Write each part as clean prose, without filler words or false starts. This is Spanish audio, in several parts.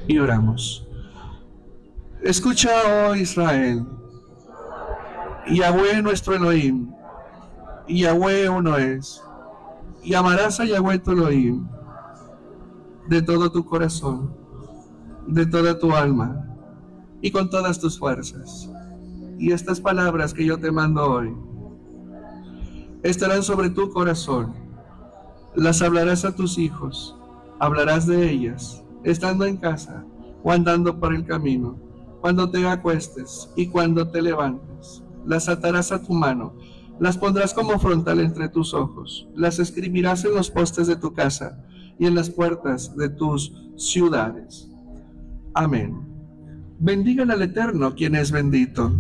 Y oramos. Escucha, oh Israel, Yahweh nuestro Elohim, Yahweh uno es, y amarás a Yahweh tu Elohim de todo tu corazón, de toda tu alma y con todas tus fuerzas. Y estas palabras que yo te mando hoy estarán sobre tu corazón. Las hablarás a tus hijos, hablarás de ellas, estando en casa o andando por el camino, cuando te acuestes y cuando te levantes. Las atarás a tu mano, las pondrás como frontal entre tus ojos, las escribirás en los postes de tu casa y en las puertas de tus ciudades. Amén. Bendigan al Eterno, quien es bendito.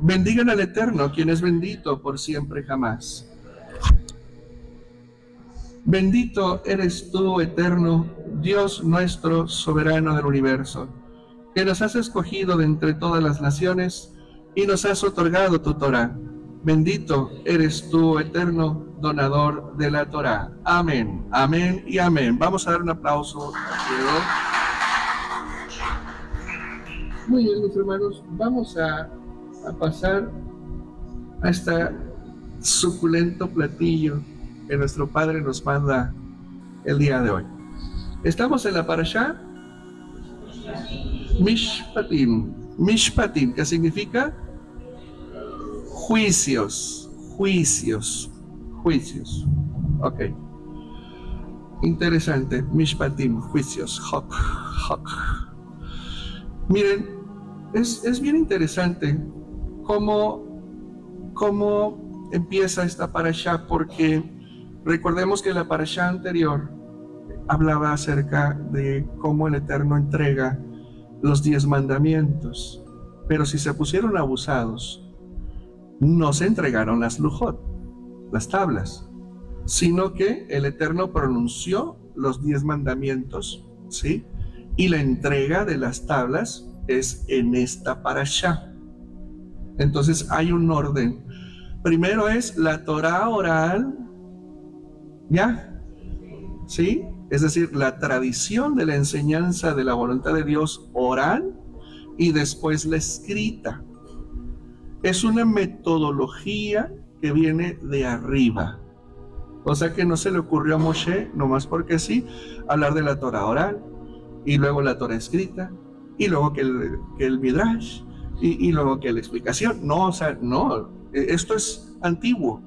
Bendigan al Eterno, quien es bendito por siempre jamás. Bendito eres tú, Eterno, Dios nuestro, soberano del universo, que nos has escogido de entre todas las naciones y nos has otorgado tu Torá. Bendito eres tú, Eterno, donador de la Torá. Amén, amén y amén. Vamos a dar un aplauso a Dios. Muy bien, mis hermanos, vamos a pasar a este suculento platillo que nuestro Padre nos manda el día de hoy. Estamos en la parashá Mishpatim. Mishpatim, que significa juicios, juicios, juicios. Ok. Interesante. Mishpatim, juicios. Hok, hok. Miren, es bien interesante cómo empieza esta parashá, porque recordemos que la parashá anterior hablaba acerca de cómo el Eterno entrega los 10 mandamientos, pero si se pusieron abusados, no se entregaron las lujot, las tablas, sino que el Eterno pronunció los 10 mandamientos, ¿sí? Y la entrega de las tablas es en esta parashá. Entonces hay un orden. Primero es la Torá oral, ¿ya? ¿Sí? Es decir, la tradición de la enseñanza de la voluntad de Dios oral, y después la escrita. Es una metodología que viene de arriba. O sea que no se le ocurrió a Moshe, nomás porque sí, hablar de la Torá oral, y luego la Torá escrita, y luego que el Midrash, y luego que la explicación. No, o sea, no, esto es antiguo.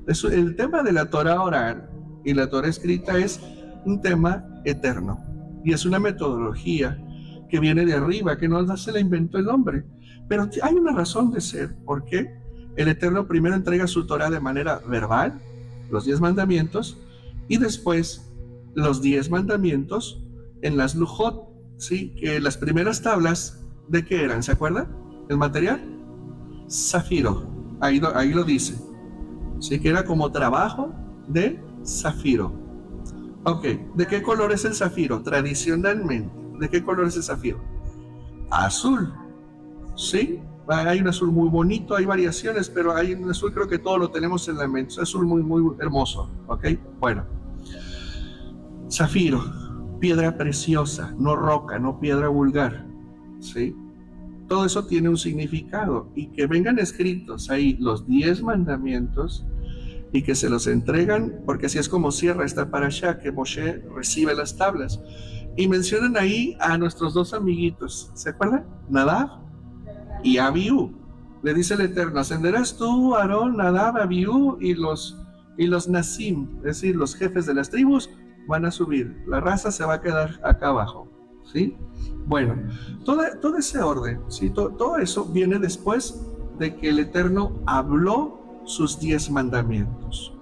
El tema de la Torá oral y la Torá escrita es un tema eterno, y es una metodología que viene de arriba, que no se la inventó el hombre. Pero hay una razón de ser, porque el Eterno primero entrega su Torá de manera verbal, los 10 mandamientos, y después los 10 mandamientos en las lujot, ¿sí? Que las primeras tablas, ¿de qué eran? ¿Se acuerdan? El material, zafiro, ahí lo dice, ¿sí? Que era como trabajo de zafiro. Ok, ¿de qué color es el zafiro? Tradicionalmente, ¿de qué color es el zafiro? Azul, ¿sí? Hay un azul muy bonito, hay variaciones, pero hay un azul, creo que todos lo tenemos en la mente, es un azul muy, muy hermoso, ¿ok? Bueno, zafiro, piedra preciosa, no roca, no piedra vulgar, ¿sí? Todo eso tiene un significado, y que vengan escritos ahí los 10 mandamientos y que se los entregan, porque así es como cierra esta parashá, que Moshe recibe las tablas. Y mencionan ahí a nuestros 2 amiguitos, ¿se acuerdan? Nadab y Abiú. Le dice el Eterno: ascenderás tú, Aarón, Nadab, Abiú, y los Nasim, es decir, los jefes de las tribus, van a subir. La raza se va a quedar acá abajo, ¿sí? Bueno, todo ese orden, ¿sí? Todo eso viene después de que el Eterno habló sus 10 mandamientos.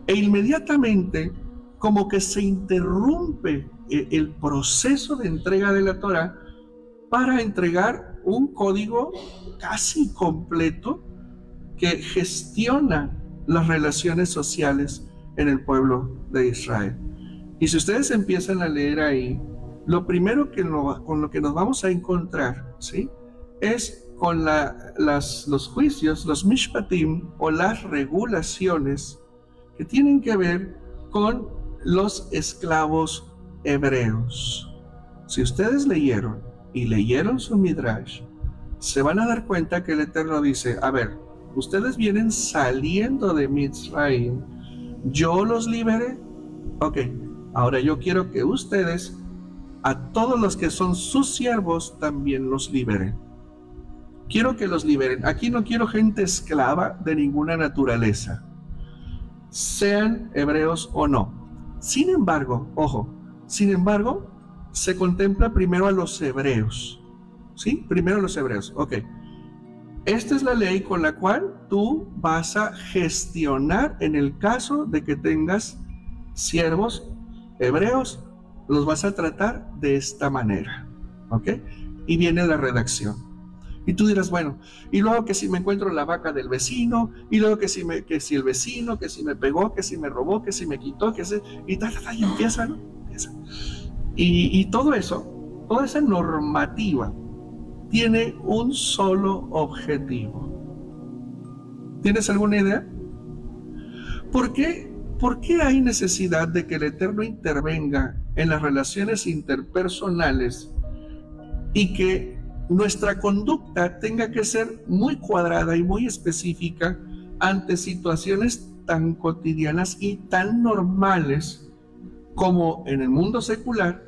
E inmediatamente, como que se interrumpe el proceso de entrega de la Torá para entregar un código casi completo que gestiona las relaciones sociales en el pueblo de Israel. Y si ustedes empiezan a leer ahí, lo primero con lo que nos vamos a encontrar, ¿sí? Es con los juicios, los mishpatim, o las regulaciones que tienen que ver con los esclavos hebreos. Si ustedes leyeron y leyeron su Midrash, se van a dar cuenta que el Eterno dice, a ver, ustedes vienen saliendo de Mitzrayim, yo los liberé, ok, ahora yo quiero que ustedes, a todos los que son sus siervos, también los liberen. Quiero que los liberen. Aquí no quiero gente esclava de ninguna naturaleza, sean hebreos o no. Sin embargo, ojo, sin embargo, se contempla primero a los hebreos. ¿Sí? Primero a los hebreos. Ok. Esta es la ley con la cual tú vas a gestionar en el caso de que tengas siervos hebreos, los vas a tratar de esta manera. ¿Ok? Y viene la redacción. Y tú dirás, bueno, y luego que si me encuentro la vaca del vecino, y luego que si el vecino, que si me pegó, que si me robó, que si me quitó, que si, y tal, y empieza, ¿no? Empieza. Y todo eso, toda esa normativa, tiene un solo objetivo. ¿Tienes alguna idea? ¿Por qué hay necesidad de que el Eterno intervenga en las relaciones interpersonales y que nuestra conducta tenga que ser muy cuadrada y muy específica ante situaciones tan cotidianas y tan normales como en el mundo secular?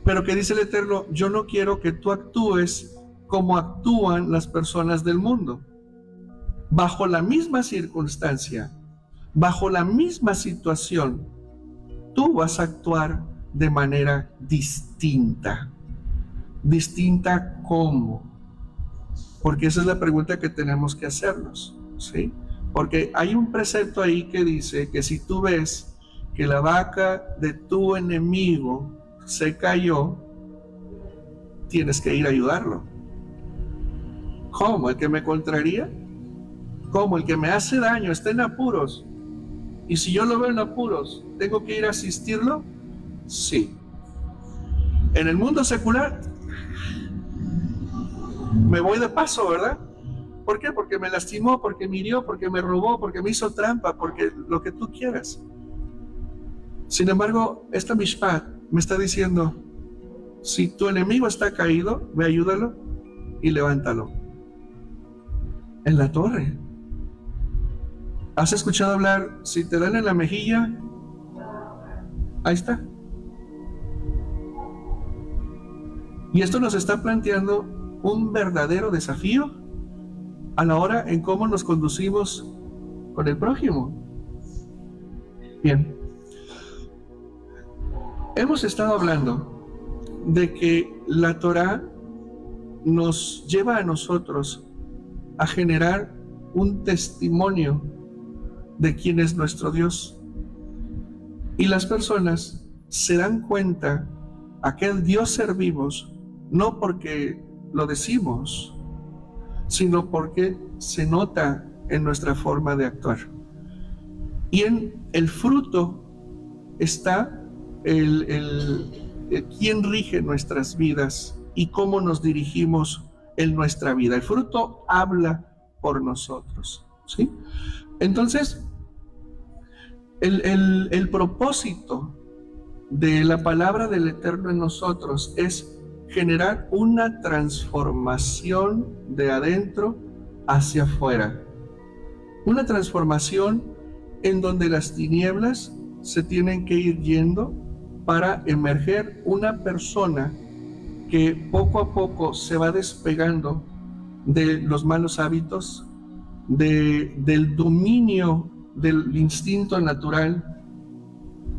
Pero que dice el Eterno, yo no quiero que tú actúes como actúan las personas del mundo. Bajo la misma circunstancia, bajo la misma situación, tú vas a actuar de manera distinta. ¿Distinta cómo? Porque esa es la pregunta que tenemos que hacernos, ¿sí? Porque hay un precepto ahí que dice que si tú ves que la vaca de tu enemigo se cayó, tienes que ir a ayudarlo. ¿Cómo? ¿El que me contraría? ¿Cómo? ¿El que me hace daño está en apuros? Y si yo lo veo en apuros, ¿tengo que ir a asistirlo? Sí. En el mundo secular, me voy de paso, ¿verdad? ¿Por qué? Porque me lastimó, porque me hirió, porque me robó, porque me hizo trampa, porque lo que tú quieras. Sin embargo, esta Mishpat me está diciendo, si tu enemigo está caído, ve, ayúdalo y levántalo. En la torre. ¿Has escuchado hablar, si te dan en la mejilla? Ahí está. Y esto nos está planteando un verdadero desafío a la hora en cómo nos conducimos con el prójimo. Bien. Hemos estado hablando de que la Torá nos lleva a nosotros a generar un testimonio de quién es nuestro Dios. Y las personas se dan cuenta a qué Dios servimos, no porque lo decimos, sino porque se nota en nuestra forma de actuar. Y en el fruto está quién rige nuestras vidas y cómo nos dirigimos en nuestra vida. El fruto habla por nosotros, ¿sí? Entonces, el propósito de la palabra del Eterno en nosotros es generar una transformación de adentro hacia afuera. Una transformación en donde las tinieblas se tienen que ir yendo para emerger una persona que poco a poco se va despegando de los malos hábitos, del dominio del instinto natural,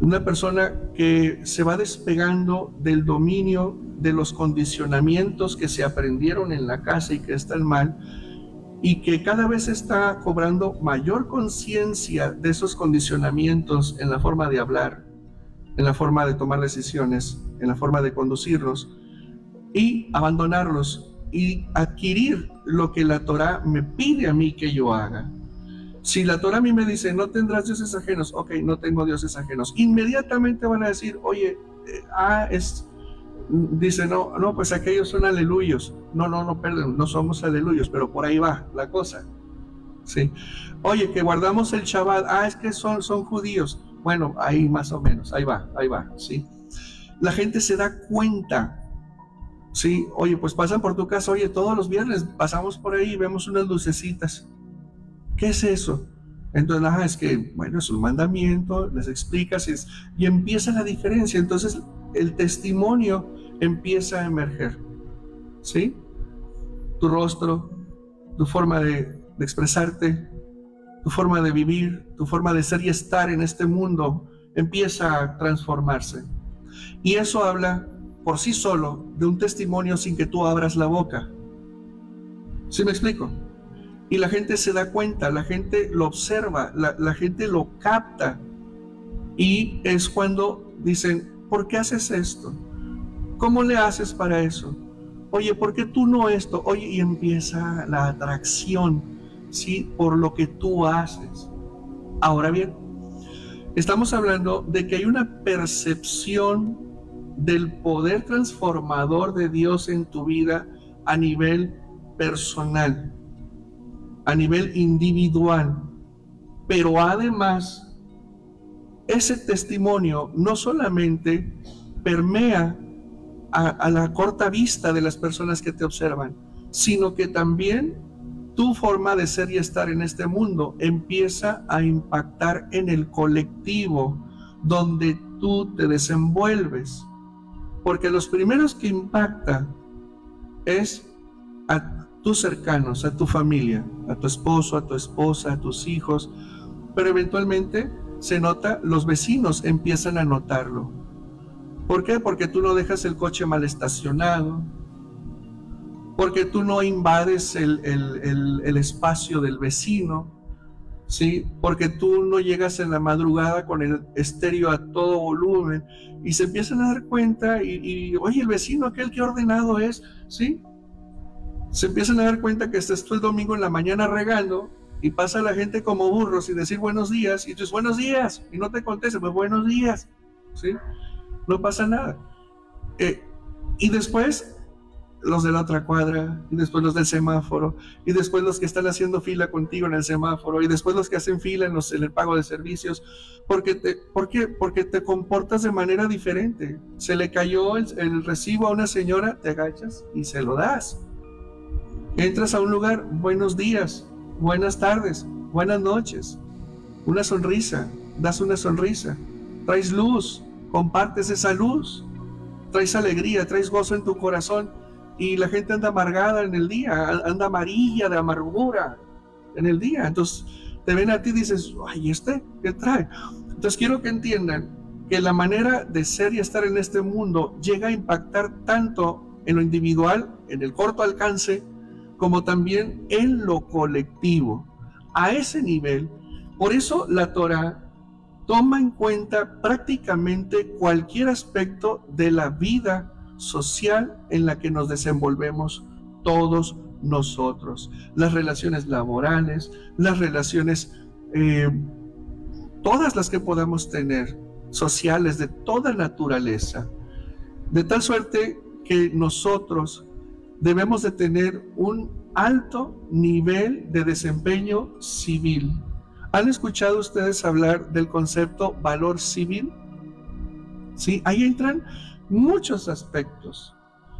una persona que se va despegando del dominio de los condicionamientos que se aprendieron en la casa y que están mal, y que cada vez está cobrando mayor conciencia de esos condicionamientos en la forma de hablar, en la forma de tomar decisiones, en la forma de conducirlos, y abandonarlos y adquirir lo que la Torá me pide a mí que yo haga. Si la Torá a mí me dice, no tendrás dioses ajenos, ok, no tengo dioses ajenos, inmediatamente van a decir, oye, dice, no, pues aquellos son aleluyos. No, perdón, no somos aleluyos, pero por ahí va la cosa. ¿Sí? Oye, que guardamos el Shabbat, es que son judíos. Bueno, ahí más o menos, ahí va, ¿sí? La gente se da cuenta. Sí, oye, pues pasan por tu casa, oye, todos los viernes pasamos por ahí y vemos unas lucecitas. ¿Qué es eso? Entonces, es que, bueno, es un mandamiento, les explicas y empieza la diferencia. Entonces, el testimonio empieza a emerger, ¿sí? Tu rostro, tu forma de expresarte, tu forma de vivir, tu forma de ser y estar en este mundo empieza a transformarse. Y eso habla por sí solo de un testimonio sin que tú abras la boca. ¿Sí me explico? Y la gente se da cuenta, la gente lo observa, la gente lo capta. Y es cuando dicen, ¿por qué haces esto? ¿Cómo le haces para eso? Oye, ¿por qué tú no esto? Oye, y empieza la atracción, ¿sí? Por lo que tú haces. Ahora bien, estamos hablando de que hay una percepción del poder transformador de Dios en tu vida a nivel personal, a nivel individual, pero además ese testimonio no solamente permea a la corta vista de las personas que te observan, sino que también tu forma de ser y estar en este mundo empieza a impactar en el colectivo donde tú te desenvuelves, porque los primeros que impacta es a tus cercanos, a tu familia, a tu esposo, a tu esposa, a tus hijos, pero eventualmente se nota, los vecinos empiezan a notarlo. ¿Por qué? Porque tú no dejas el coche mal estacionado, porque tú no invades el espacio del vecino, ¿sí? Porque tú no llegas en la madrugada con el estéreo a todo volumen y se empiezan a dar cuenta y oye, el vecino aquel que ordenado es, ¿sí? Se empiezan a dar cuenta que estás tú el domingo en la mañana regando y pasa la gente como burros sin decir buenos días y tú dices buenos días y no te contesta, pues buenos días, ¿sí? No pasa nada. Y después los de la otra cuadra, y después los del semáforo, y después los que están haciendo fila contigo en el semáforo, y después los que hacen fila en el pago de servicios. ¿Por qué? Porque te comportas de manera diferente. Se le cayó el recibo a una señora, te agachas y se lo das. Entras a un lugar, buenos días, buenas tardes, buenas noches, una sonrisa, das una sonrisa, traes luz, compartes esa luz, traes alegría, traes gozo en tu corazón, y la gente anda amargada en el día, anda amarilla de amargura en el día. Entonces te ven a ti y dices, ay, ¿qué trae? Entonces quiero que entiendan que la manera de ser y estar en este mundo llega a impactar tanto en lo individual, en el corto alcance, como también en lo colectivo. A ese nivel, por eso la Torá toma en cuenta prácticamente cualquier aspecto de la vida social en la que nos desenvolvemos todos nosotros. Las relaciones laborales, las relaciones, todas las que podamos tener, sociales, de toda naturaleza. De tal suerte que nosotros debemos de tener un alto nivel de desempeño civil. ¿Han escuchado ustedes hablar del concepto valor civil? ¿Sí? Ahí entran muchos aspectos,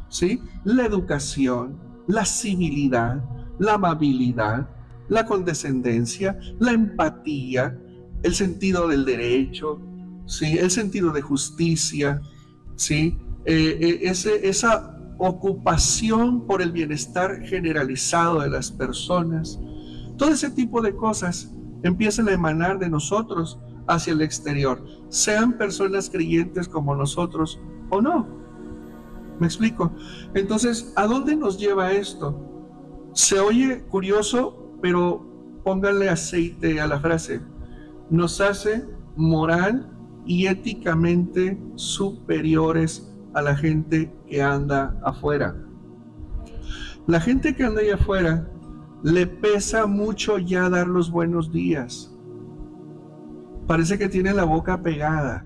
¿sí? La educación, la civilidad, la amabilidad, la condescendencia, la empatía, el sentido del derecho, ¿sí? El sentido de justicia, ¿sí? Esa ocupación por el bienestar generalizado de las personas. Todo ese tipo de cosas empiezan a emanar de nosotros hacia el exterior, sean personas creyentes como nosotros o no. ¿Me explico? Entonces, ¿a dónde nos lleva esto? Se oye curioso, pero pónganle aceite a la frase. Nos hace moral y éticamente superiores a la gente que anda afuera. La gente que anda allá afuera le pesa mucho ya dar los buenos días. Parece que tiene la boca pegada.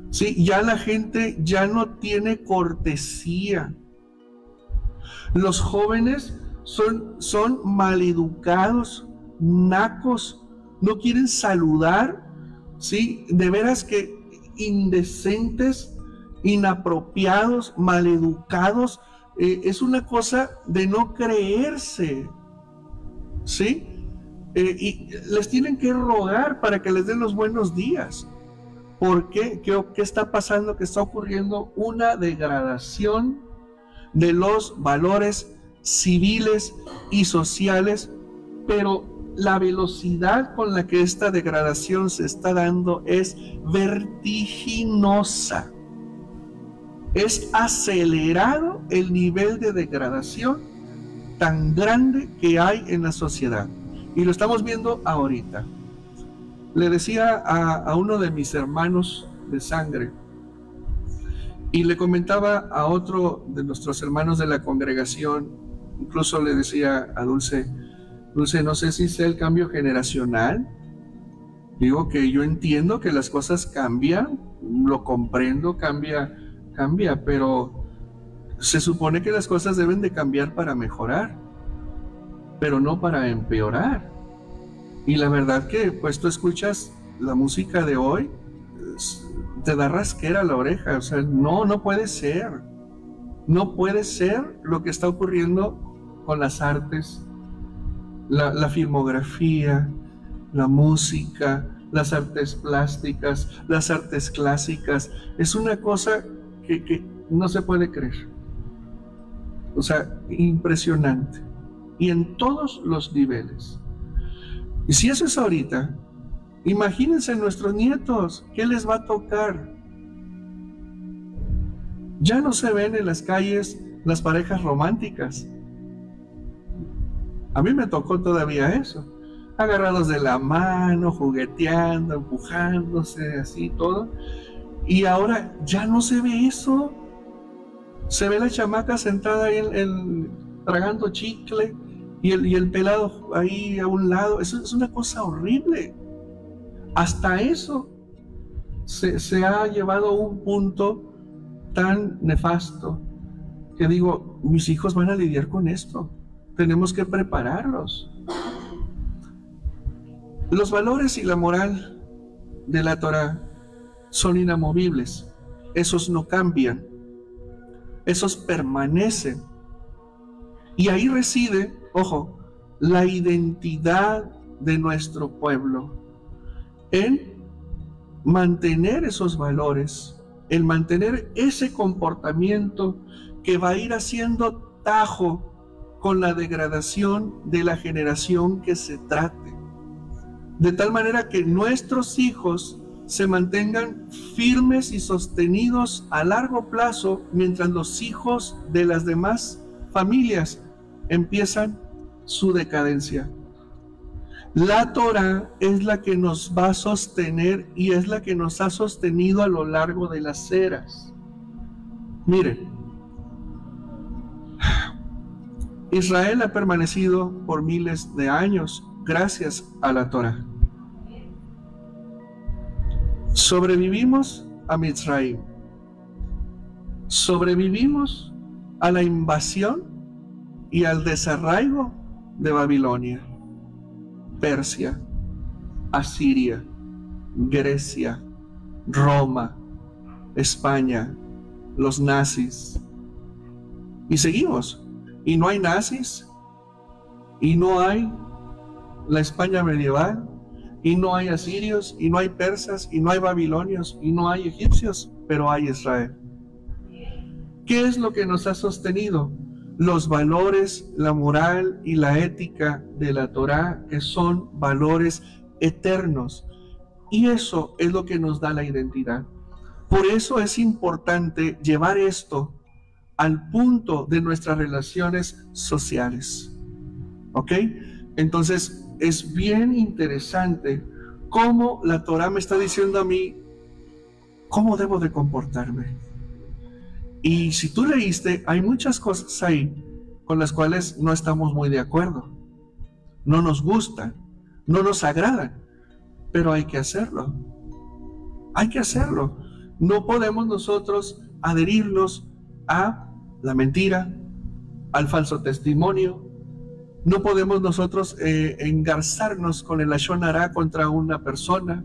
Sí, ya la gente ya no tiene cortesía. Los jóvenes son maleducados, nacos, no quieren saludar, ¿sí? De veras que indecentes, inapropiados, maleducados. Es una cosa de no creerse, ¿sí? Y les tienen que rogar para que les den los buenos días. ¿Por qué? ¿Qué está pasando? Que está ocurriendo una degradación de los valores civiles y sociales, pero la velocidad con la que esta degradación se está dando es vertiginosa. Es acelerado el nivel de degradación tan grande que hay en la sociedad. Y lo estamos viendo ahorita. Le decía a uno de mis hermanos de sangre, y le comentaba a otro de nuestros hermanos de la congregación, incluso le decía a Dulce, no sé si sea el cambio generacional. Digo que yo entiendo que las cosas cambian, lo comprendo, cambia, pero se supone que las cosas deben de cambiar para mejorar, pero no para empeorar. Y la verdad que pues tú escuchas la música de hoy, te da rasquera la oreja. O sea, no puede ser. No puede ser lo que está ocurriendo con las artes, la filmografía, la música, las artes plásticas, las artes clásicas. Es una cosa que no se puede creer. O sea, impresionante. Y en todos los niveles. Y si eso es ahorita, imagínense nuestros nietos, ¿qué les va a tocar? Ya no se ven en las calles las parejas románticas. A mí me tocó todavía eso, agarrados de la mano, jugueteando, empujándose, así todo. Y ahora ya no se ve eso. Se ve la chamaca sentada ahí tragando chicle y el pelado ahí a un lado. Eso es una cosa horrible. Hasta eso se ha llevado a un punto tan nefasto que digo, mis hijos van a lidiar con esto. Tenemos que prepararlos. Los valores y la moral de la Torá son inamovibles. Esos no cambian. Esos permanecen. Y ahí reside, ojo, la identidad de nuestro pueblo, en mantener esos valores, en mantener ese comportamiento que va a ir haciendo tajo con la degradación de la generación que se trate. De tal manera que nuestros hijos se mantengan firmes y sostenidos a largo plazo, mientras los hijos de las demás familias empiezan su decadencia. La Torá es la que nos va a sostener y es la que nos ha sostenido a lo largo de las eras. Miren, Israel ha permanecido por miles de años gracias a la Torá. Sobrevivimos a Mitzrayim. Sobrevivimos a la invasión y al desarraigo de Babilonia, Persia, Asiria, Grecia, Roma, España, los nazis. Y seguimos. Y no hay nazis, y no hay la España medieval, y no hay asirios, y no hay persas, y no hay babilonios, y no hay egipcios, pero hay Israel. ¿Qué es lo que nos ha sostenido? Los valores, la moral y la ética de la Torá, que son valores eternos. Y eso es lo que nos da la identidad. Por eso es importante llevar esto al punto de nuestras relaciones sociales. ¿Ok? Entonces, es bien interesante cómo la Torá me está diciendo a mí cómo debo de comportarme. Y si tú leíste, hay muchas cosas ahí con las cuales no estamos muy de acuerdo. No nos gustan, no nos agradan, pero hay que hacerlo. Hay que hacerlo. No podemos nosotros adherirnos a la mentira, al falso testimonio. No podemos nosotros engarzarnos con el lashon hará contra una persona.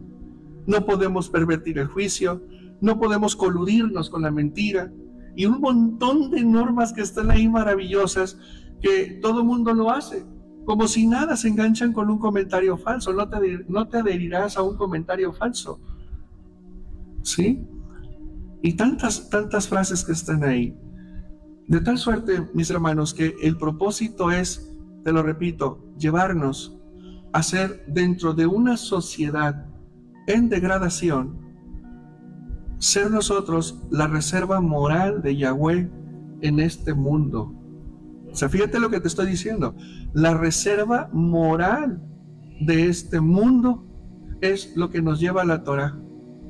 No podemos pervertir el juicio. no podemos coludirnos con la mentira, y un montón de normas que están ahí maravillosas que todo mundo lo hace. Como si nada, se enganchan con un comentario falso. No te adherirás a un comentario falso. ¿Sí? Y tantas frases que están ahí. De tal suerte, mis hermanos, que el propósito es, te lo repito, llevarnos a ser dentro de una sociedad en degradación, ser nosotros la reserva moral de Yahweh en este mundo. O sea, fíjate lo que te estoy diciendo. La reserva moral de este mundo es lo que nos lleva a la Torah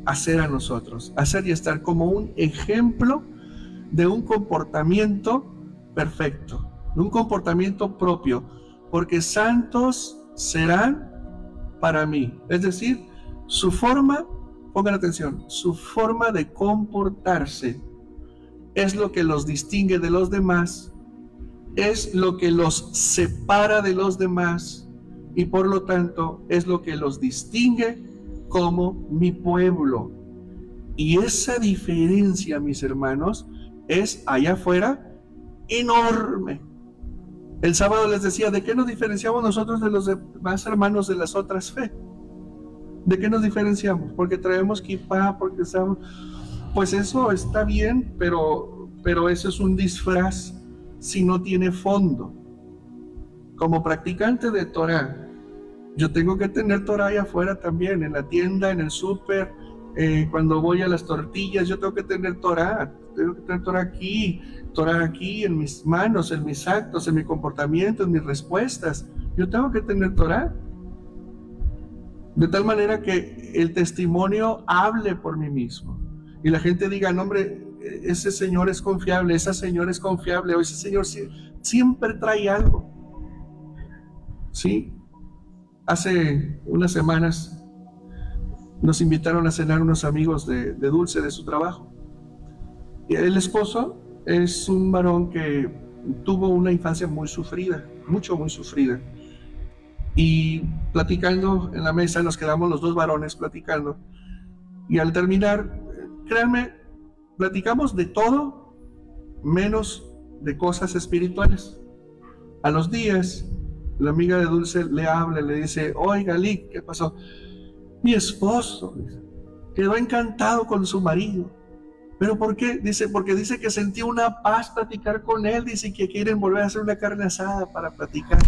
a ser a nosotros, a ser y estar como un ejemplo de un comportamiento perfecto, de un comportamiento propio, porque santos serán para mí. Es decir, su forma, pongan atención, su forma de comportarse es lo que los distingue de los demás, es lo que los separa de los demás y por lo tanto es lo que los distingue como mi pueblo. Y esa diferencia, mis hermanos, es allá afuera enorme. El sábado les decía, ¿de qué nos diferenciamos nosotros de los demás hermanos de las otras fe? ¿De qué nos diferenciamos? Porque traemos kippah, porque estamos... Pues eso está bien, pero eso es un disfraz si no tiene fondo. Como practicante de Torah, yo tengo que tener Torah allá afuera también, en la tienda, en el súper, cuando voy a las tortillas, yo tengo que tener Torah aquí, en mis manos, en mis actos, en mi comportamiento, en mis respuestas. Yo tengo que tener Torah. De tal manera que el testimonio hable por mí mismo. Y la gente diga, no, hombre, ese señor es confiable, esa señora es confiable, o ese señor siempre trae algo. ¿Sí? Hace unas semanas nos invitaron a cenar unos amigos de Dulce, de su trabajo. Y el esposo es un varón que tuvo una infancia muy sufrida, muy sufrida. Y platicando en la mesa, nos quedamos los dos varones platicando. Y al terminar, créanme, platicamos de todo, menos de cosas espirituales. A los días, la amiga de Dulce le habla, le dice, oiga, Lick, ¿qué pasó? Mi esposo quedó encantado con su marido. ¿Pero por qué? Dice, porque dice que sentía una paz platicar con él, dice que quieren volver a hacer una carne asada para platicar.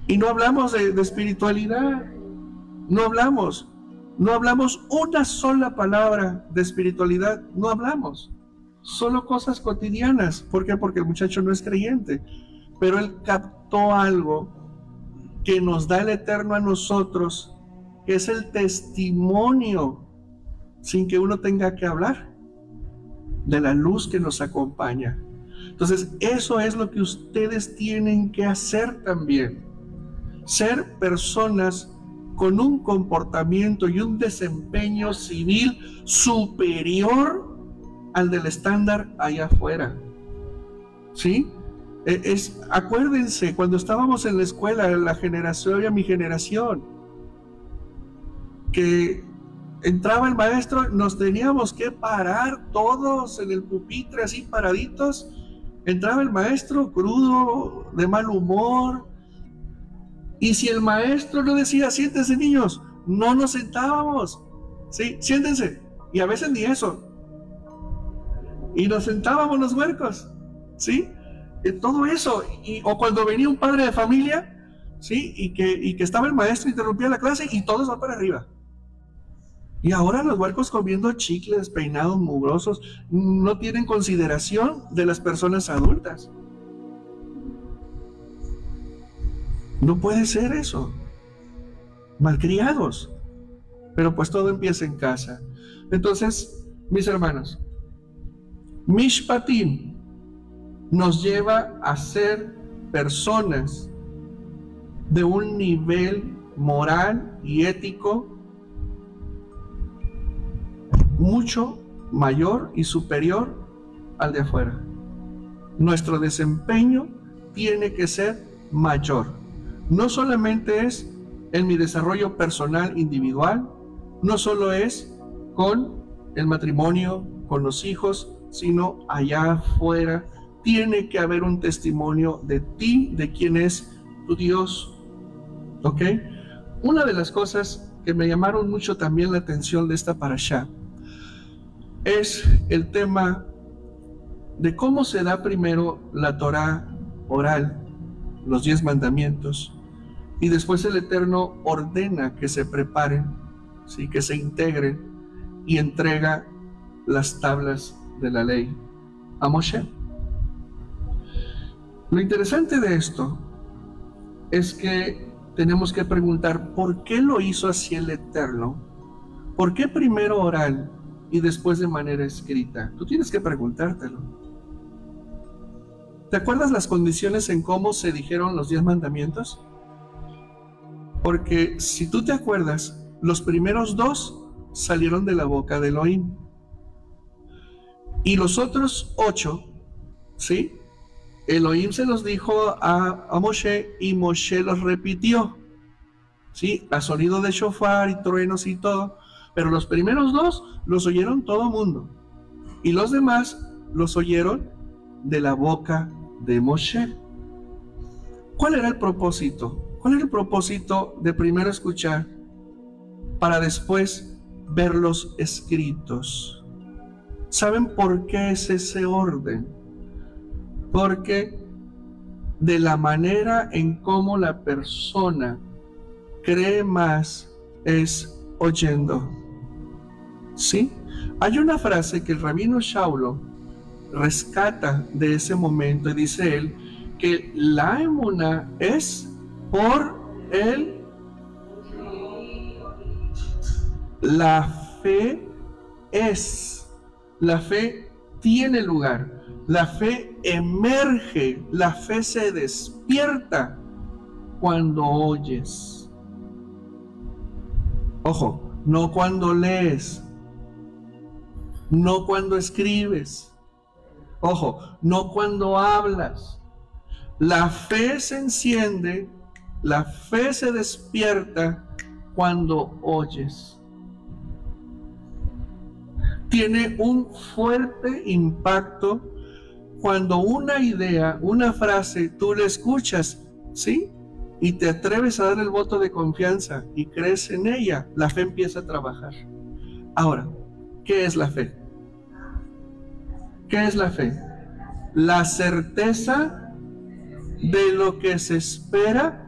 Y no hablamos de espiritualidad, no hablamos una sola palabra de espiritualidad, no hablamos, solo cosas cotidianas. ¿Por qué? Porque el muchacho no es creyente, pero él captó algo que nos da el Eterno a nosotros, que es el testimonio, sin que uno tenga que hablar, de la luz que nos acompaña. Entonces, eso es lo que ustedes tienen que hacer también. Ser personas con un comportamiento y un desempeño civil superior al del estándar allá afuera. ¿Sí? Acuérdense, cuando estábamos en la escuela, la generación y mi generación, que entraba el maestro, nos teníamos que parar todos en el pupitre así paraditos. Entraba el maestro crudo, de mal humor, y si el maestro no decía, siéntense niños, no nos sentábamos, ¿sí? Siéntense, y a veces ni eso, y nos sentábamos los huercos, ¿sí? Todo eso, o cuando venía un padre de familia, ¿sí? Y que estaba el maestro, interrumpía la clase, y todos van para arriba. Y ahora los huercos comiendo chicles, peinados, mugrosos, no tienen consideración de las personas adultas. No puede ser eso. Malcriados. Pero pues todo empieza en casa. Entonces, mis hermanos, Mishpatim nos lleva a ser personas de un nivel moral y ético mucho mayor y superior al de afuera. Nuestro desempeño tiene que ser mayor. No solamente es en mi desarrollo personal individual, no solo es con el matrimonio, con los hijos, sino allá afuera. Tiene que haber un testimonio de ti, de quién es tu Dios. ¿Ok? Una de las cosas que me llamaron mucho también la atención de esta parashá es el tema de cómo se da primero la Torá oral, los 10 mandamientos, y después el Eterno ordena que se preparen, ¿sí? Que se integren, y entrega las tablas de la ley a Moshe. Lo interesante de esto es que tenemos que preguntar ¿por qué lo hizo así el Eterno? ¿Por qué primero oral y después de manera escrita? Tú tienes que preguntártelo. ¿Te acuerdas las condiciones en cómo se dijeron los 10 mandamientos? Porque si tú te acuerdas, los primeros 2 salieron de la boca de Elohim. Y los otros 8, ¿sí? Elohim se los dijo a Moshe y Moshe los repitió, ¿sí? A sonido de shofar y truenos y todo. Pero los primeros 2 los oyeron todo mundo. Y los demás los oyeron de la boca de Moshe. ¿Cuál era el propósito? ¿Cuál era el propósito de primero escuchar para después verlos escritos? ¿Saben por qué es ese orden? Porque de la manera en cómo la persona cree más es oyendo. ¿Sí? Hay una frase que el rabino Shaulo rescata de ese momento y dice él que la emuná es por él. La fe es. La fe tiene lugar. La fe emerge. La fe se despierta cuando oyes. Ojo, no cuando lees. No cuando escribes. Ojo, no cuando hablas. La fe se enciende, la fe se despierta cuando oyes. Tiene un fuerte impacto cuando una idea, una frase, tú la escuchas, ¿sí? Y te atreves a dar el voto de confianza y crees en ella, la fe empieza a trabajar. Ahora, ¿qué es la fe? ¿Qué es la fe? La certeza de lo que se espera.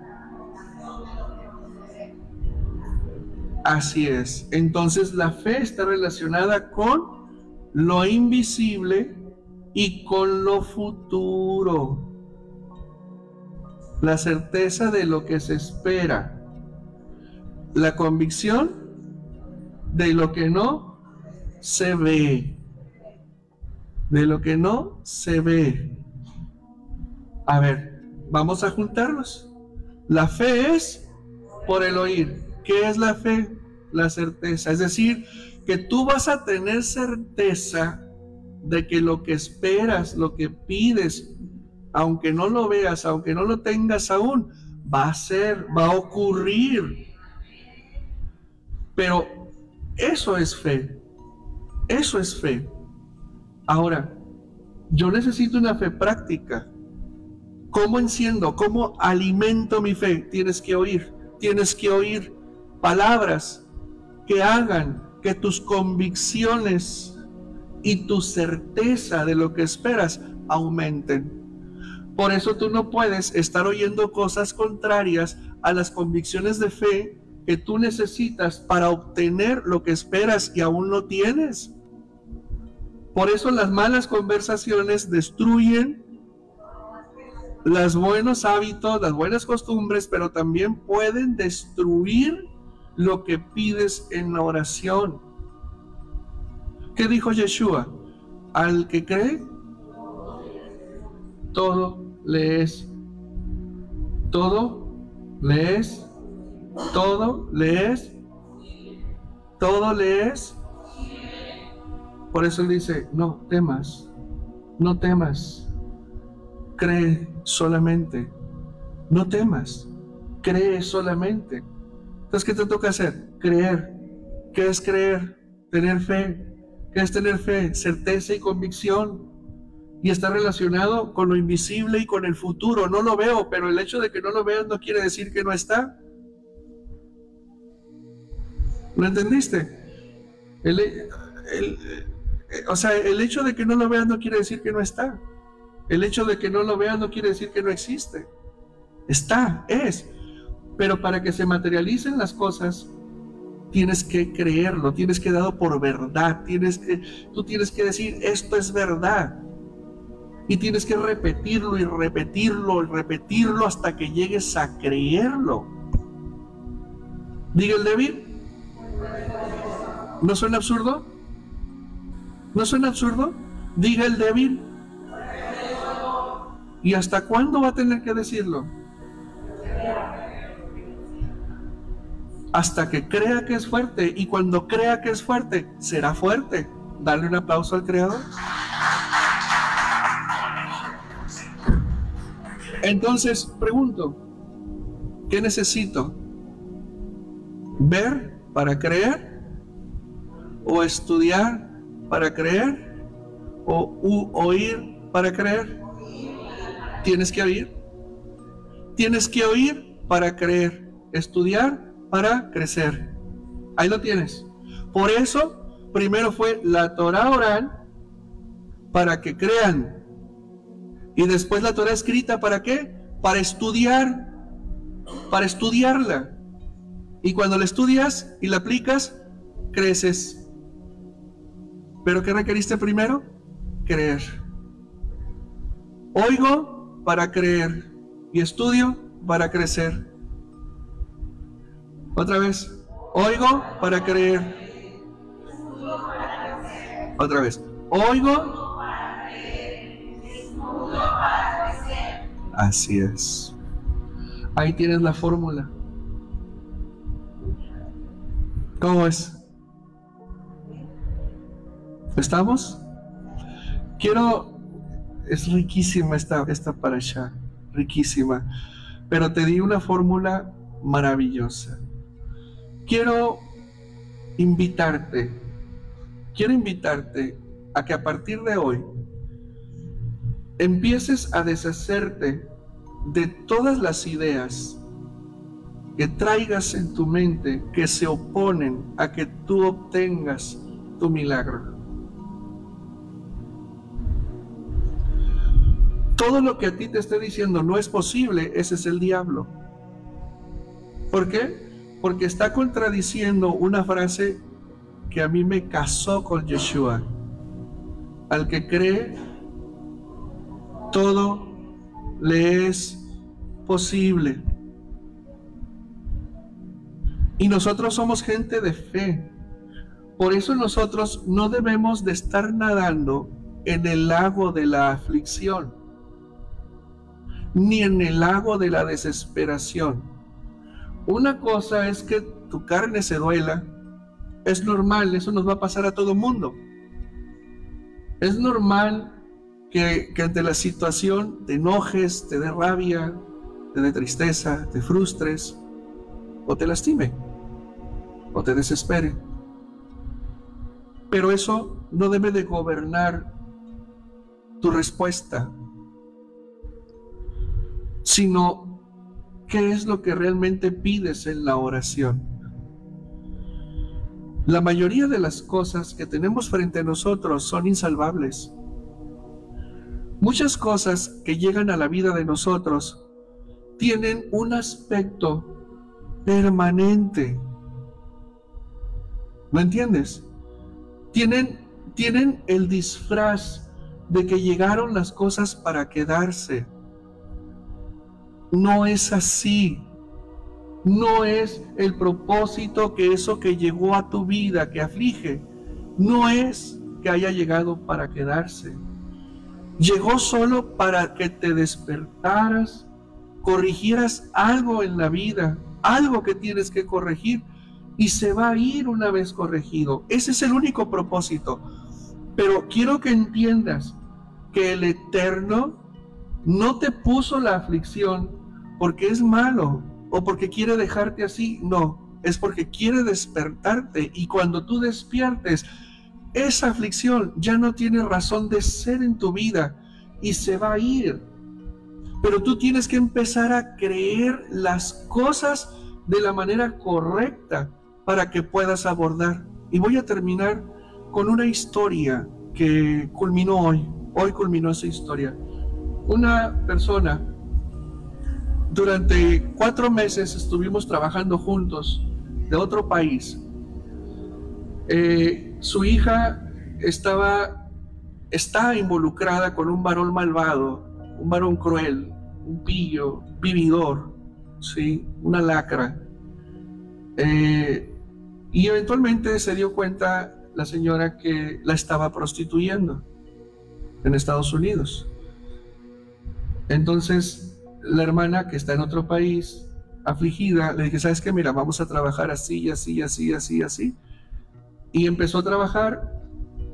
Así es. Entonces la fe está relacionada con lo invisible y con lo futuro. La certeza de lo que se espera. La convicción de lo que no se ve. De lo que no se ve. A ver, vamos a juntarlos. La fe es por el oír. ¿Qué es la fe? La certeza. Es decir, que tú vas a tener certeza de que lo que esperas, lo que pides, aunque no lo veas, aunque no lo tengas aún, va a ser, va a ocurrir. Pero eso es fe. Eso es fe. Ahora, yo necesito una fe práctica. ¿Cómo enciendo? ¿Cómo alimento mi fe? Tienes que oír. Tienes que oír palabras que hagan que tus convicciones y tu certeza de lo que esperas aumenten. Por eso tú no puedes estar oyendo cosas contrarias a las convicciones de fe que tú necesitas para obtener lo que esperas y aún no tienes. Por eso las malas conversaciones destruyen los buenos hábitos, las buenas costumbres, pero también pueden destruir lo que pides en la oración. ¿Qué dijo Yeshua? Al que cree, todo le es. Todo le es. Todo le es. Todo le es. Por eso él dice, no temas, no temas, cree solamente, no temas, cree solamente. Entonces, ¿qué te toca hacer? Creer. ¿Qué es creer? tener fe. ¿Qué es tener fe? Certeza y convicción. Y está relacionado con lo invisible y con el futuro. No lo veo, pero el hecho de que no lo veas no quiere decir que no está. ¿Lo entendiste? O sea, el hecho de que no lo veas no quiere decir que no está. El hecho de que no lo veas no quiere decir que no existe. Está, es. Pero para que se materialicen las cosas, tienes que creerlo, tienes que darlo por verdad. Tú tienes que decir, esto es verdad. Y tienes que repetirlo y repetirlo y repetirlo hasta que llegues a creerlo. Diga el débil. ¿No suena absurdo? ¿No suena absurdo? Diga el débil. ¿Y hasta cuándo va a tener que decirlo? Hasta que crea que es fuerte. Y cuando crea que es fuerte, será fuerte. Dale un aplauso al Creador. Entonces, pregunto, ¿qué necesito? ¿Ver para creer? ¿O estudiar para creer? ¿O oír para creer? Tienes que oír. Tienes que oír para creer. Estudiar para crecer. Ahí lo tienes. Por eso, primero fue la Torah oral para que crean. Y después la Torah escrita, ¿para qué? Para estudiar, para estudiarla. Y cuando la estudias y la aplicas, creces. ¿Pero qué requeriste primero? Creer. Oigo para creer y estudio para crecer. Otra vez. Oigo para creer. Otra vez. Oigo. Así es. Ahí tienes la fórmula. ¿Cómo es? ¿Estamos? Es riquísima esta parashá, riquísima, pero te di una fórmula maravillosa. Quiero invitarte a que a partir de hoy empieces a deshacerte de todas las ideas que traigas en tu mente que se oponen a que tú obtengas tu milagro. Todo lo que a ti te esté diciendo no es posible, ese es el diablo. ¿Por qué? Porque está contradiciendo una frase que a mí me casó con Yeshua. Al que cree, todo le es posible. Y nosotros somos gente de fe. Por eso nosotros no debemos de estar nadando en el lago de la aflicción, ni en el lago de la desesperación. Una cosa es que tu carne se duela. Es normal, eso nos va a pasar a todo mundo. Es normal que ante la situación te enojes, te dé rabia, te dé tristeza, te frustres, o te lastime, o te desespere. Pero eso no debe de gobernar tu respuesta, sino qué es lo que realmente pides en la oración. La mayoría de las cosas que tenemos frente a nosotros son insalvables. Muchas cosas que llegan a la vida de nosotros tienen un aspecto permanente. ¿Lo entiendes? Tienen el disfraz de que llegaron las cosas para quedarse. No es así. No es el propósito que eso que llegó a tu vida, que aflige, no es que haya llegado para quedarse. Llegó solo para que te despertaras, corrigieras algo en la vida, algo que tienes que corregir, y se va a ir una vez corregido. Ese es el único propósito. Pero quiero que entiendas que el Eterno no te puso la aflicción porque es malo o porque quiere dejarte así. No, es porque quiere despertarte, y cuando tú despiertes, esa aflicción ya no tiene razón de ser en tu vida y se va a ir. Pero tú tienes que empezar a creer las cosas de la manera correcta para que puedas abordar. Y voy a terminar con una historia que culminó hoy. Hoy culminó esa historia. Una persona, durante 4 meses estuvimos trabajando juntos, de otro país. Su hija está involucrada con un varón malvado, un varón cruel, un pillo, vividor, ¿sí? Una lacra. Y eventualmente se dio cuenta la señora que la estaba prostituyendo en Estados Unidos. Entonces la hermana, que está en otro país, afligida, le dije, ¿sabes qué? Mira, vamos a trabajar así, así, así, así, así. Y empezó a trabajar,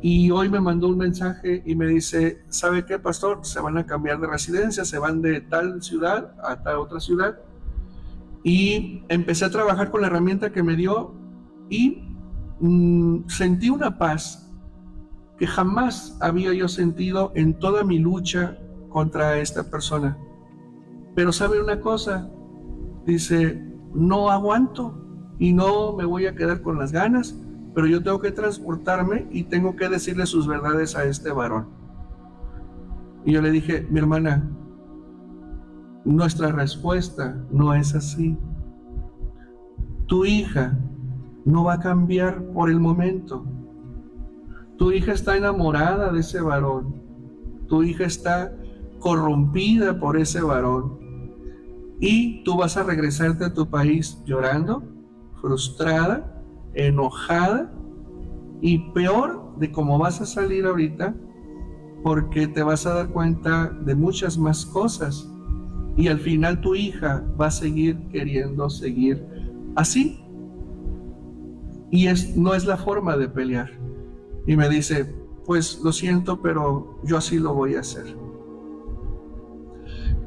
y hoy me mandó un mensaje y me dice, ¿sabe qué, pastor? Se van a cambiar de residencia, se van de tal ciudad a tal otra ciudad. Y empecé a trabajar con la herramienta que me dio, y sentí una paz que jamás había yo sentido en toda mi lucha contra esta persona. Pero ¿sabe una cosa? Dice, no aguanto y no me voy a quedar con las ganas, pero yo tengo que transportarme y tengo que decirle sus verdades a este varón. Y yo le dije, mi hermana, nuestra respuesta no es así. Tu hija no va a cambiar por el momento. Tu hija está enamorada de ese varón. Tu hija está corrompida por ese varón. Y tú vas a regresarte a tu país llorando, frustrada, enojada, y peor de cómo vas a salir ahorita, porque te vas a dar cuenta de muchas más cosas, y al final tu hija va a seguir queriendo seguir así, y no es la forma de pelear. Y me dice, pues lo siento, pero yo así lo voy a hacer.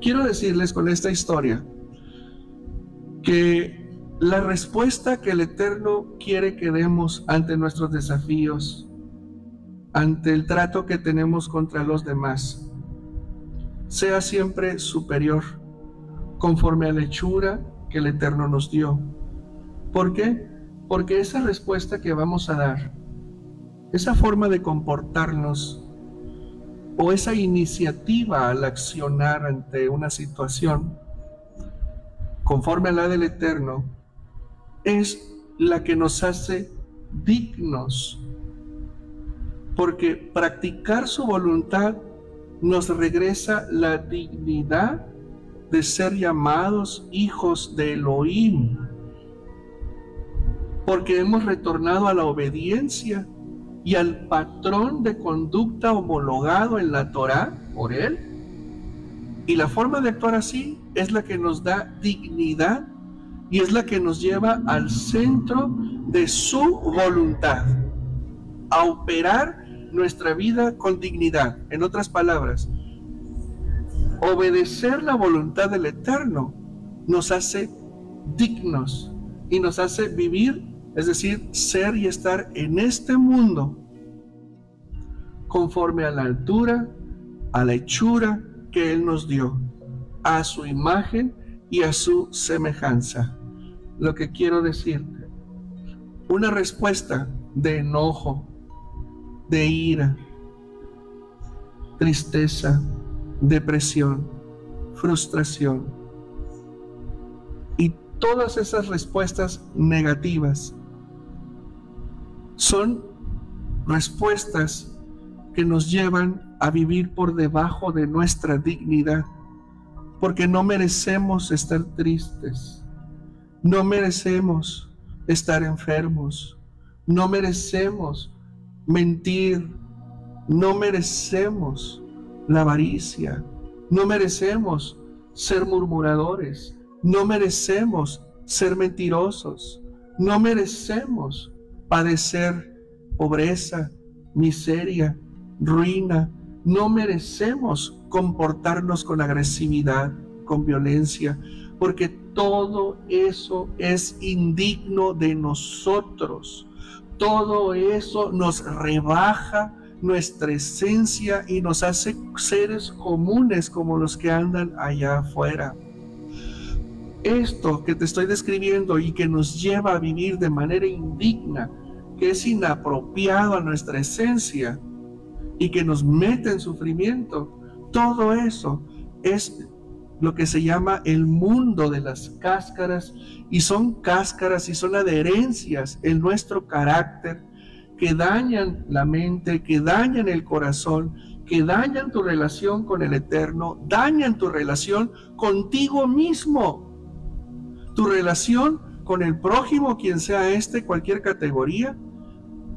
Quiero decirles con esta historia que la respuesta que el Eterno quiere que demos ante nuestros desafíos, ante el trato que tenemos contra los demás, sea siempre superior, conforme a la hechura que el Eterno nos dio. ¿Por qué? Porque esa respuesta que vamos a dar, esa forma de comportarnos, o esa iniciativa al accionar ante una situación, conforme a la del Eterno, es la que nos hace dignos, porque practicar su voluntad nos regresa la dignidad de ser llamados hijos de Elohim, porque hemos retornado a la obediencia y al patrón de conducta homologado en la Torá por él, y la forma de actuar así es la que nos da dignidad y es la que nos lleva al centro de su voluntad, a operar nuestra vida con dignidad. En otras palabras, obedecer la voluntad del Eterno nos hace dignos y nos hace vivir, es decir, ser y estar en este mundo conforme a la altura, a la hechura que Él nos dio, a su imagen y a su semejanza. Lo que quiero decirte, una respuesta de enojo, de ira, tristeza, depresión, frustración y todas esas respuestas negativas son respuestas que nos llevan a vivir por debajo de nuestra dignidad, porque no merecemos estar tristes, no merecemos estar enfermos, no merecemos mentir, no merecemos la avaricia, no merecemos ser murmuradores, no merecemos ser mentirosos, no merecemos padecer pobreza, miseria, ruina, no merecemos comportarnos con agresividad, con violencia, porque todo eso es indigno de nosotros. Todo eso nos rebaja nuestra esencia y nos hace seres comunes como los que andan allá afuera. Esto que te estoy describiendo y que nos lleva a vivir de manera indigna, que es inapropiado a nuestra esencia y que nos mete en sufrimiento, todo eso es lo que se llama el mundo de las cáscaras, y son cáscaras y son adherencias en nuestro carácter que dañan la mente, que dañan el corazón, que dañan tu relación con el Eterno, dañan tu relación contigo mismo, tu relación con el prójimo, quien sea cualquier categoría,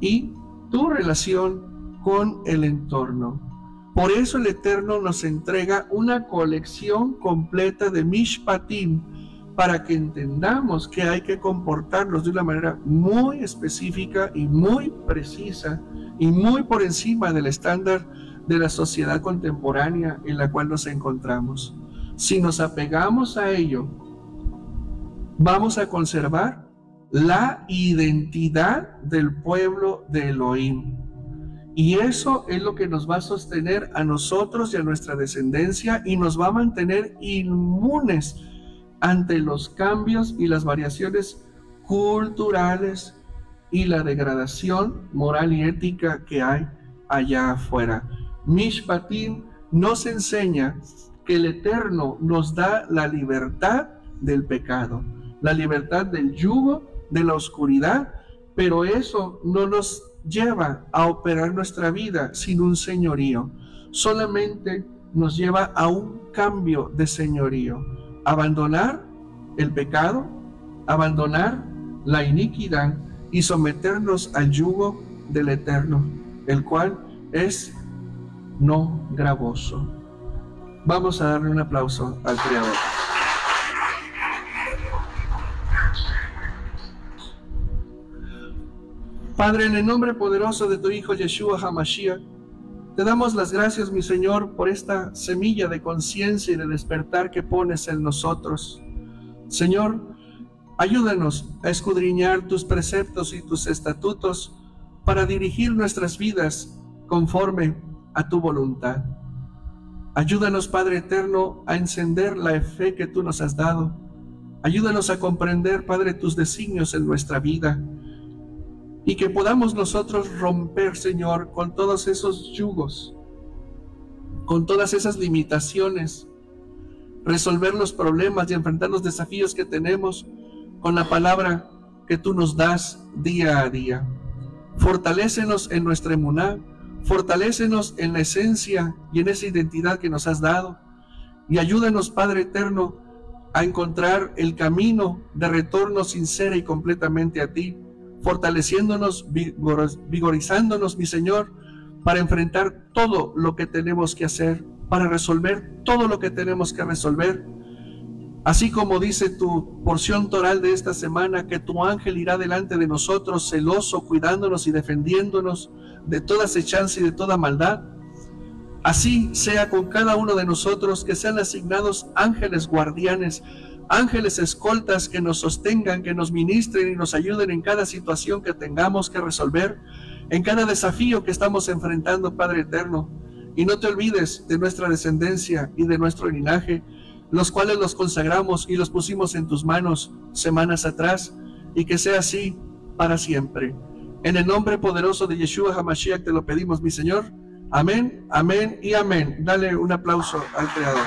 y tu relación con el entorno. Por eso el Eterno nos entrega una colección completa de Mishpatim para que entendamos que hay que comportarnos de una manera muy específica y muy precisa y muy por encima del estándar de la sociedad contemporánea en la cual nos encontramos. Si nos apegamos a ello, vamos a conservar la identidad del pueblo de Elohim. Y eso es lo que nos va a sostener a nosotros y a nuestra descendencia y nos va a mantener inmunes ante los cambios y las variaciones culturales y la degradación moral y ética que hay allá afuera. Mishpatim nos enseña que el Eterno nos da la libertad del pecado, la libertad del yugo, de la oscuridad, pero eso no nos lleva a operar nuestra vida sin un señorío, solamente nos lleva a un cambio de señorío, abandonar el pecado, abandonar la iniquidad y someternos al yugo del Eterno, el cual es no gravoso. Vamos a darle un aplauso al Creador. Padre, en el nombre poderoso de tu Hijo Yeshua HaMashiach, te damos las gracias, mi Señor, por esta semilla de conciencia y de despertar que pones en nosotros. Señor, ayúdanos a escudriñar tus preceptos y tus estatutos para dirigir nuestras vidas conforme a tu voluntad. Ayúdanos, Padre eterno, a encender la fe que tú nos has dado. Ayúdanos a comprender, Padre, tus designios en nuestra vida. Y que podamos nosotros romper, Señor, con todos esos yugos, con todas esas limitaciones, resolver los problemas y enfrentar los desafíos que tenemos con la palabra que tú nos das día a día. Fortalécenos en nuestra emuná, fortalécenos en la esencia y en esa identidad que nos has dado, y ayúdanos, Padre eterno, a encontrar el camino de retorno sincera y completamente a ti, fortaleciéndonos, vigorizándonos, mi Señor, para enfrentar todo lo que tenemos que hacer, para resolver todo lo que tenemos que resolver. Así como dice tu porción toral de esta semana, que tu ángel irá delante de nosotros, celoso, cuidándonos y defendiéndonos de toda acechanza y de toda maldad. Así sea con cada uno de nosotros, que sean asignados ángeles guardianes, ángeles escoltas que nos sostengan, que nos ministren y nos ayuden en cada situación que tengamos que resolver, en cada desafío que estamos enfrentando, Padre eterno. Y no te olvides de nuestra descendencia y de nuestro linaje, los cuales los consagramos y los pusimos en tus manos semanas atrás, y que sea así para siempre. En el nombre poderoso de Yeshua HaMashiach te lo pedimos, mi Señor. Amén, amén y amén. Dale un aplauso al Creador.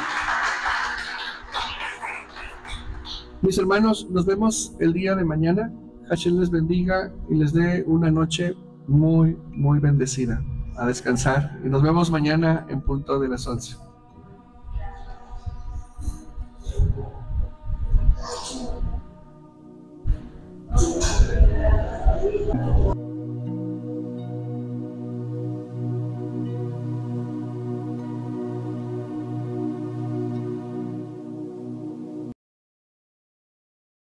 Mis hermanos, nos vemos el día de mañana. Hashem les bendiga y les dé una noche muy, muy bendecida. A descansar. Y nos vemos mañana en punto de las 11.